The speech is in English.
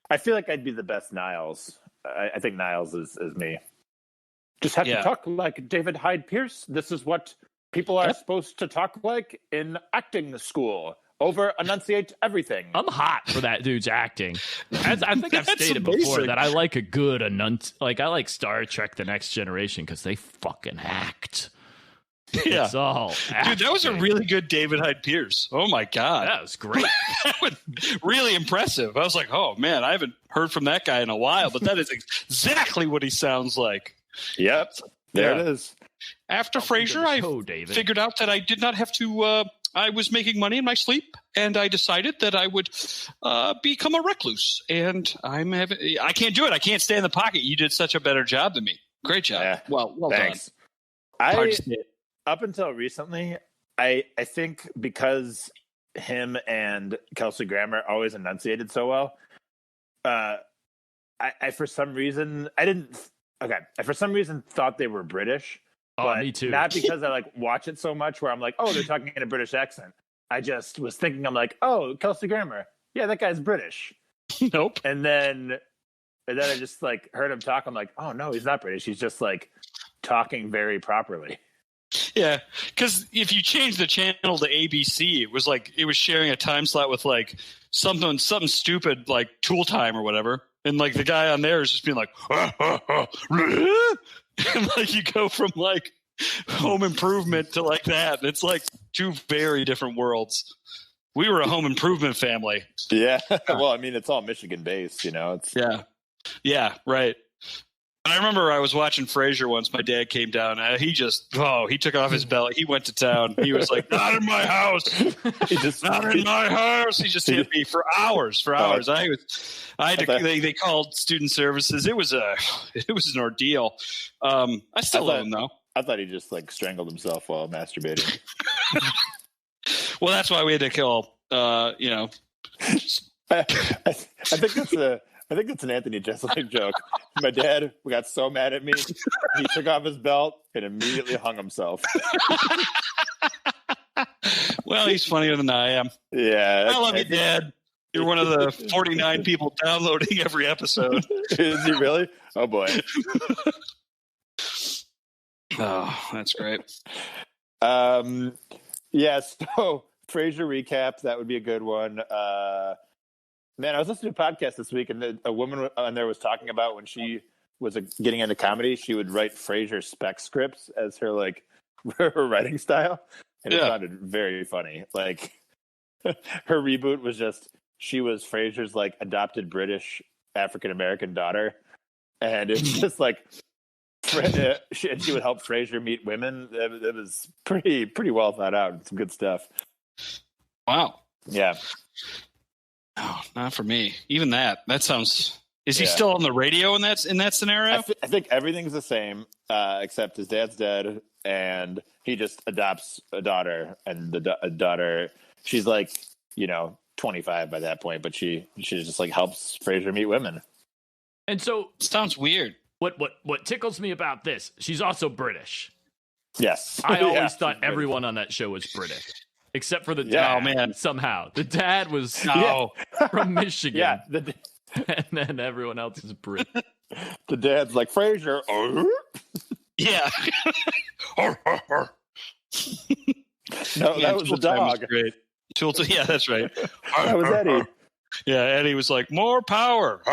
I feel like I'd be the best Niles. I think Niles is me. Just have to talk like David Hyde Pierce. This is what people are supposed to talk like in acting school. Over enunciate everything. I'm hot for that dude's acting. I think I've stated before that I like a good I like Star Trek: The Next Generation because they fucking act. Yeah. It's all acting. Dude, that was a really good David Hyde Pierce. Oh my God. That was great. That was really impressive. I was like, oh man, I haven't heard from that guy in a while, but that is exactly what he sounds like. Yep. There it is. After Frasier, I figured out that I did not have to I was making money in my sleep, and I decided that I would become a recluse. And I can't do it. I can't stay in the pocket. You did such a better job than me. Great job. Yeah. Well Thanks. done. Up until recently, I think because him and Kelsey Grammer always enunciated so well, I for some reason thought they were British. Oh, me too. Not because I watch it so much where I'm like, oh, they're talking in a British accent. I just was thinking, I'm like, oh, Kelsey Grammer. Yeah, that guy's British. Nope. And then I just heard him talk. I'm like, oh no, he's not British. He's just talking very properly. Yeah, because if you change the channel to ABC, it was sharing a time slot with something stupid like Tool Time or whatever, and the guy on there is just being like, and you go from Home Improvement to that. And it's two very different worlds. We were a Home Improvement family. Yeah. Well, I mean, it's all Michigan based, It's yeah, right. I remember I was watching Frasier once. My dad came down. He took off his belt. He went to town. He was like, "Not in my house. Not in my house." He just hit me for hours. They called student services. It was an ordeal. I still love him though. I thought he just strangled himself while masturbating. Well, that's why we had to kill. I think that's an Anthony Jeselnik joke. My dad got so mad at me, he took off his belt and immediately hung himself. Well, he's funnier than I am. Yeah. I love you, Dad. You're one of the 49 people downloading every episode. Is he really? Oh, boy. Oh, that's great. Yeah, so Frasier recap, that would be a good one. Man, I was listening to a podcast this week, and a woman on there was talking about when she was getting into comedy, she would write Frasier spec scripts as her her writing style, and it sounded very funny. Her reboot was just she was Frasier's adopted British African American daughter, and it's just she would help Frasier meet women. It was pretty well thought out and some good stuff. Wow. Yeah. Oh, not for me. Even that sounds. Is he still on the radio in that scenario? I think everything's the same, except his dad's dead, and he just adopts a daughter, and the daughter, she's 25 by that point, but she just helps Frasier meet women. And so sounds weird. What tickles me about this? She's also British. Yes, I always thought everyone on that show was British. Except for the dad. Oh, man. Somehow. The dad was from Michigan. Yeah. And then everyone else is British. The dad's like, Frasier. Yeah. No, that was the dog. Was great. Yeah, that's right. That was Eddie. Yeah, Eddie was like, more power.